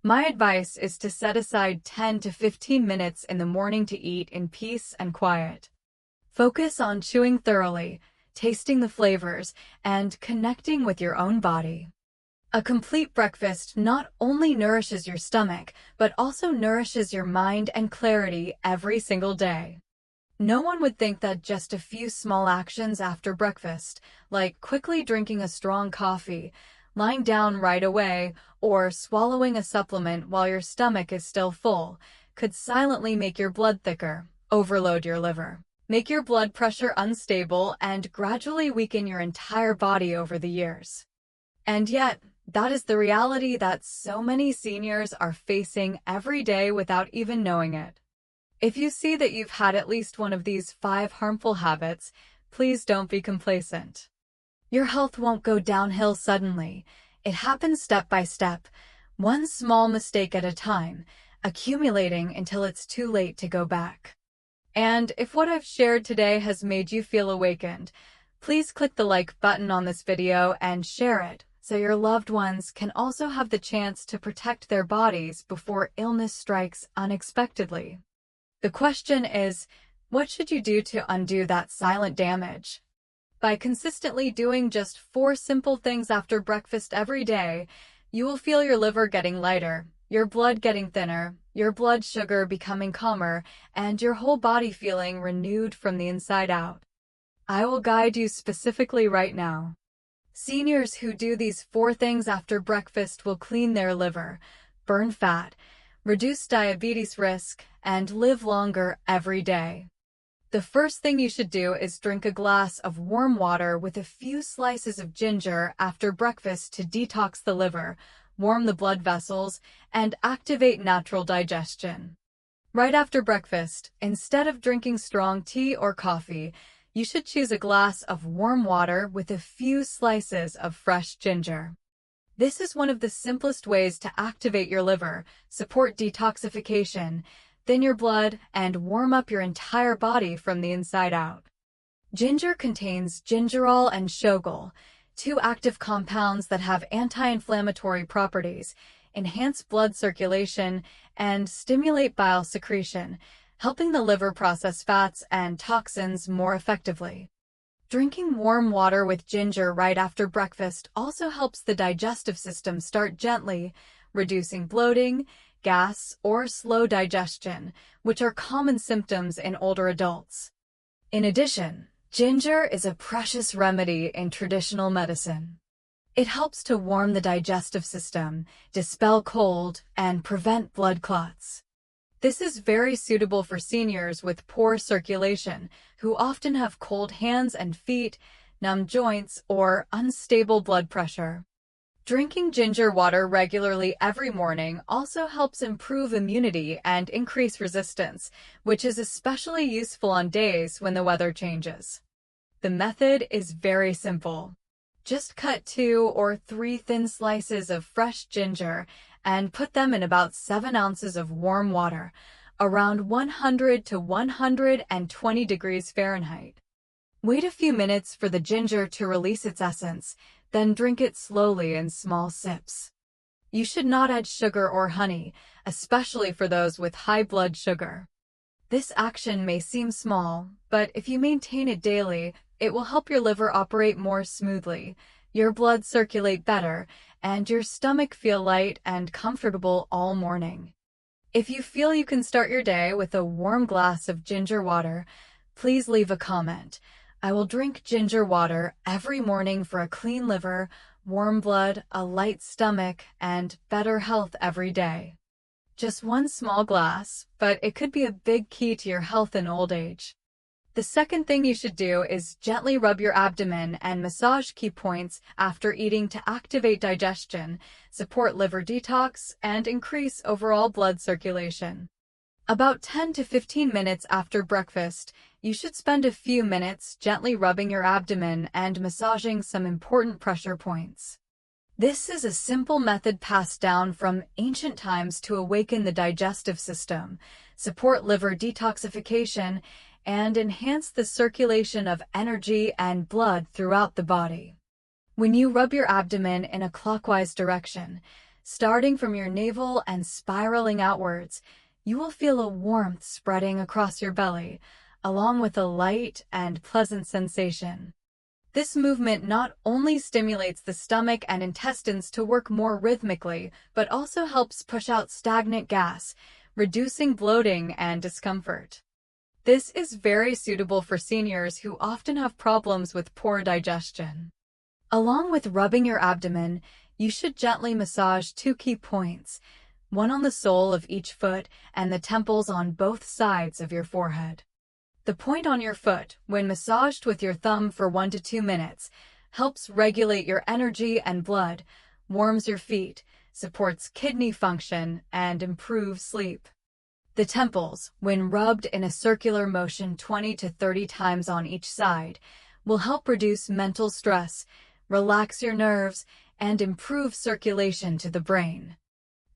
My advice is to set aside 10 to 15 minutes in the morning to eat in peace and quiet. Focus on chewing thoroughly, tasting the flavors, and connecting with your own body. A complete breakfast not only nourishes your stomach, but also nourishes your mind and clarity every single day. No one would think that just a few small actions after breakfast, like quickly drinking a strong coffee, lying down right away, or swallowing a supplement while your stomach is still full, could silently make your blood thicker, overload your liver, make your blood pressure unstable, and gradually weaken your entire body over the years. And yet, that is the reality that so many seniors are facing every day without even knowing it. If you see that you've had at least one of these 5 harmful habits, please don't be complacent. Your health won't go downhill suddenly. It happens step by step, one small mistake at a time, accumulating until it's too late to go back. And if what I've shared today has made you feel awakened, please click the like button on this video and share it, so your loved ones can also have the chance to protect their bodies before illness strikes unexpectedly. The question is, what should you do to undo that silent damage? By consistently doing just 4 simple things after breakfast every day, you will feel your liver getting lighter, your blood getting thinner, your blood sugar becoming calmer, and your whole body feeling renewed from the inside out. I will guide you specifically right now. Seniors who do these 4 things after breakfast will clean their liver, burn fat, reduce diabetes risk, and live longer every day. The first thing you should do is drink a glass of warm water with a few slices of ginger after breakfast to detox the liver, warm the blood vessels, and activate natural digestion. Right after breakfast, instead of drinking strong tea or coffee, you should choose a glass of warm water with a few slices of fresh ginger. This is one of the simplest ways to activate your liver, support detoxification, thin your blood, and warm up your entire body from the inside out. Ginger contains gingerol and shogal, 2 active compounds that have anti-inflammatory properties, enhance blood circulation, and stimulate bile secretion, helping the liver process fats and toxins more effectively. Drinking warm water with ginger right after breakfast also helps the digestive system start gently, reducing bloating, gas, or slow digestion, which are common symptoms in older adults. In addition, ginger is a precious remedy in traditional medicine. It helps to warm the digestive system, dispel cold, and prevent blood clots. This is very suitable for seniors with poor circulation, who often have cold hands and feet, numb joints, or unstable blood pressure. Drinking ginger water regularly every morning also helps improve immunity and increase resistance, which is especially useful on days when the weather changes. The method is very simple. Just cut 2 or 3 thin slices of fresh ginger and put them in about 7 ounces of warm water, around 100 to 120 degrees Fahrenheit. Wait a few minutes for the ginger to release its essence, then drink it slowly in small sips. You should not add sugar or honey, especially for those with high blood sugar. This action may seem small, but if you maintain it daily, it will help your liver operate more smoothly, your blood circulate better, and your stomach feel light and comfortable all morning. If you feel you can start your day with a warm glass of ginger water, please leave a comment. I will drink ginger water every morning for a clean liver, warm blood, a light stomach, and better health every day. Just one small glass, but it could be a big key to your health in old age. The second thing you should do is gently rub your abdomen and massage key points after eating to activate digestion, support liver detox, and increase overall blood circulation. About 10 to 15 minutes after breakfast, you should spend a few minutes gently rubbing your abdomen and massaging some important pressure points. This is a simple method passed down from ancient times to awaken the digestive system, support liver detoxification, and enhance the circulation of energy and blood throughout the body. When you rub your abdomen in a clockwise direction, starting from your navel and spiraling outwards, you will feel a warmth spreading across your belly, along with a light and pleasant sensation. This movement not only stimulates the stomach and intestines to work more rhythmically, but also helps push out stagnant gas, reducing bloating and discomfort. This is very suitable for seniors who often have problems with poor digestion. Along with rubbing your abdomen, you should gently massage two key points, one on the sole of each foot and the temples on both sides of your forehead. The point on your foot, when massaged with your thumb for 1 to 2 minutes, helps regulate your energy and blood, warms your feet, supports kidney function, and improves sleep. The temples, when rubbed in a circular motion 20 to 30 times on each side, will help reduce mental stress, relax your nerves, and improve circulation to the brain.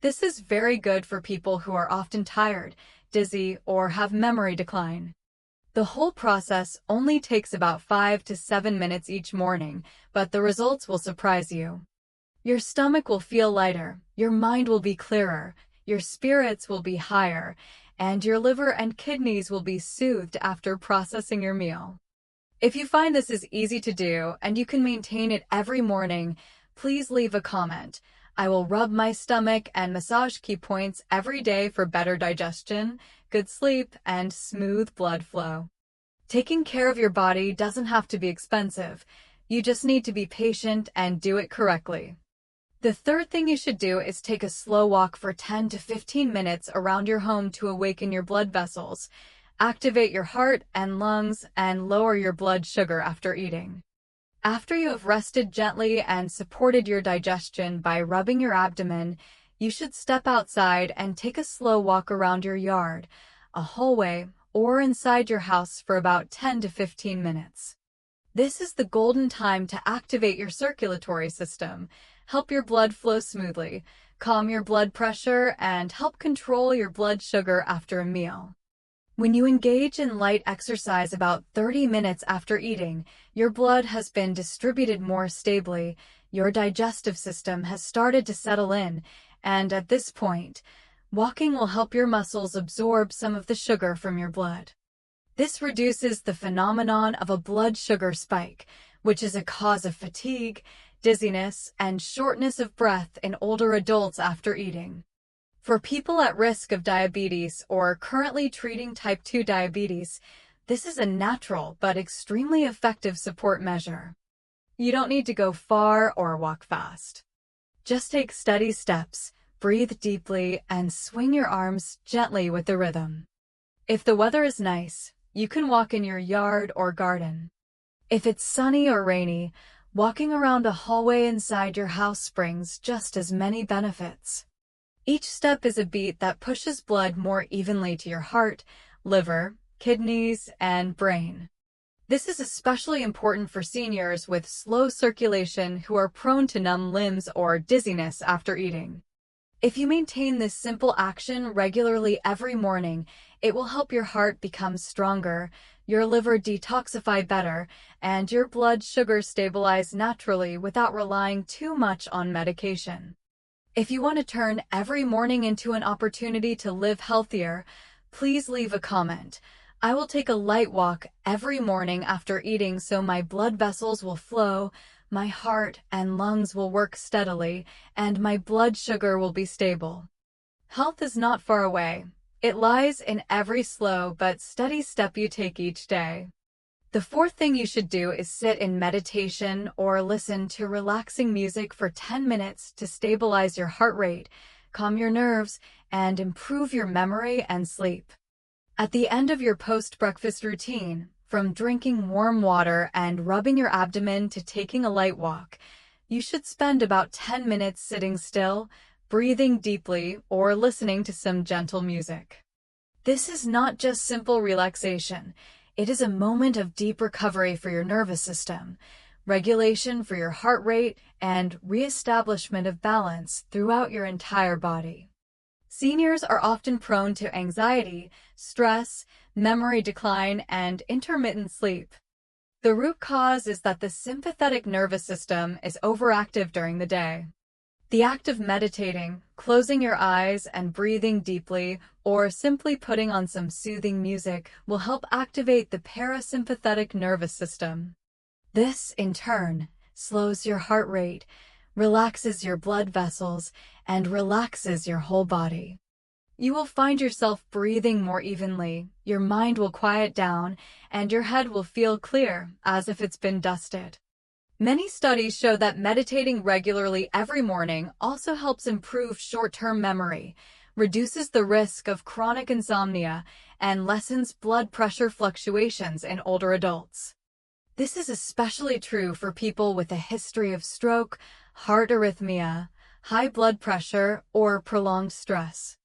This is very good for people who are often tired, dizzy, or have memory decline. The whole process only takes about 5 to 7 minutes each morning, but the results will surprise you. Your stomach will feel lighter, your mind will be clearer, your spirits will be higher, and your liver and kidneys will be soothed after processing your meal. If you find this is easy to do and you can maintain it every morning, please leave a comment. I will rub my stomach and massage key points every day for better digestion, good sleep, and smooth blood flow. Taking care of your body doesn't have to be expensive. You just need to be patient and do it correctly. The third thing you should do is take a slow walk for 10 to 15 minutes around your home to awaken your blood vessels, activate your heart and lungs, and lower your blood sugar after eating. After you have rested gently and supported your digestion by rubbing your abdomen, you should step outside and take a slow walk around your yard, a hallway, or inside your house for about 10 to 15 minutes. This is the golden time to activate your circulatory system, help your blood flow smoothly, calm your blood pressure, and help control your blood sugar after a meal. When you engage in light exercise about 30 minutes after eating, your blood has been distributed more stably, your digestive system has started to settle in, and at this point, walking will help your muscles absorb some of the sugar from your blood. This reduces the phenomenon of a blood sugar spike, which is a cause of fatigue, dizziness, and shortness of breath in older adults after eating. For people at risk of diabetes or currently treating type 2 diabetes, this is a natural but extremely effective support measure. You don't need to go far or walk fast. Just take steady steps, breathe deeply, and swing your arms gently with the rhythm. If the weather is nice, you can walk in your yard or garden. If it's sunny or rainy, walking around a hallway inside your house brings just as many benefits. Each step is a beat that pushes blood more evenly to your heart, liver, kidneys, and brain. This is especially important for seniors with slow circulation who are prone to numb limbs or dizziness after eating. If you maintain this simple action regularly every morning, it will help your heart become stronger, your liver detoxify better, and your blood sugar stabilize naturally without relying too much on medication. If you want to turn every morning into an opportunity to live healthier, please leave a comment. I will take a light walk every morning after eating so my blood vessels will flow, my heart and lungs will work steadily, and my blood sugar will be stable. Health is not far away. It lies in every slow but steady step you take each day. The fourth thing you should do is sit in meditation or listen to relaxing music for 10 minutes to stabilize your heart rate, calm your nerves, and improve your memory and sleep. At the end of your post-breakfast routine, from drinking warm water and rubbing your abdomen to taking a light walk, you should spend about 10 minutes sitting still, breathing deeply, or listening to some gentle music. This is not just simple relaxation. It is a moment of deep recovery for your nervous system, regulation for your heart rate, and reestablishment of balance throughout your entire body. Seniors are often prone to anxiety, stress, memory decline, and intermittent sleep. The root cause is that the sympathetic nervous system is overactive during the day. The act of meditating, closing your eyes and breathing deeply, or simply putting on some soothing music will help activate the parasympathetic nervous system. This, in turn, slows your heart rate, relaxes your blood vessels, and relaxes your whole body. You will find yourself breathing more evenly, your mind will quiet down, and your head will feel clear, as if it's been dusted. Many studies show that meditating regularly every morning also helps improve short-term memory, reduces the risk of chronic insomnia, and lessens blood pressure fluctuations in older adults. This is especially true for people with a history of stroke, heart arrhythmia, high blood pressure, or prolonged stress.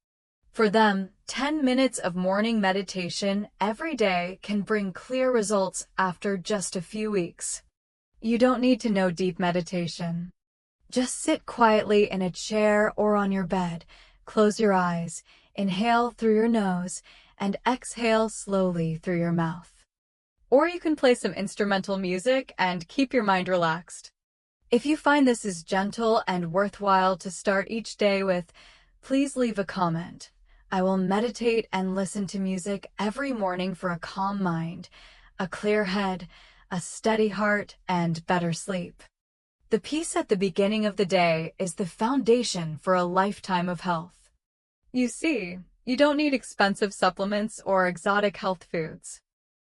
For them, 10 minutes of morning meditation every day can bring clear results after just a few weeks. You don't need to know deep meditation. Just sit quietly in a chair or on your bed, close your eyes, inhale through your nose, and exhale slowly through your mouth. Or you can play some instrumental music and keep your mind relaxed. If you find this is gentle and worthwhile to start each day with, please leave a comment. I will meditate and listen to music every morning for a calm mind, a clear head, a steady heart, and better sleep. The peace at the beginning of the day is the foundation for a lifetime of health. You see, you don't need expensive supplements or exotic health foods.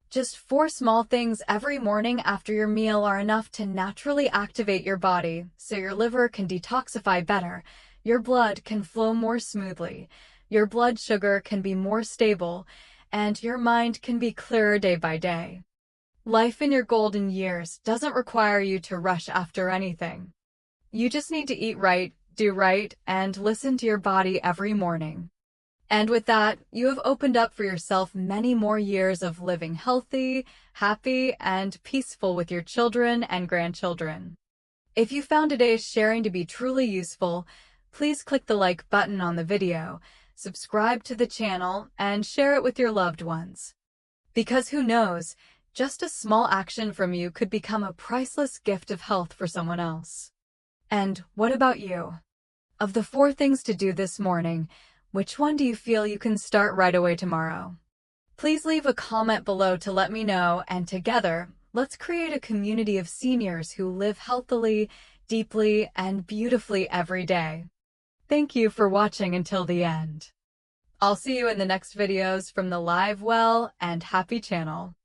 Just 4 small things every morning after your meal are enough to naturally activate your body so your liver can detoxify better, your blood can flow more smoothly, your blood sugar can be more stable, and your mind can be clearer day by day. Life in your golden years doesn't require you to rush after anything. You just need to eat right, do right, and listen to your body every morning. And with that, you have opened up for yourself many more years of living healthy, happy, and peaceful with your children and grandchildren. If you found today's sharing to be truly useful, please click the like button on the video, subscribe to the channel, and share it with your loved ones. Because who knows, just a small action from you could become a priceless gift of health for someone else. And what about you? Of the 4 things to do this morning, which one do you feel you can start right away tomorrow? Please leave a comment below to let me know, and together, let's create a community of seniors who live healthily, deeply, and beautifully every day. Thank you for watching until the end. I'll see you in the next videos from the Live Well and Happy channel.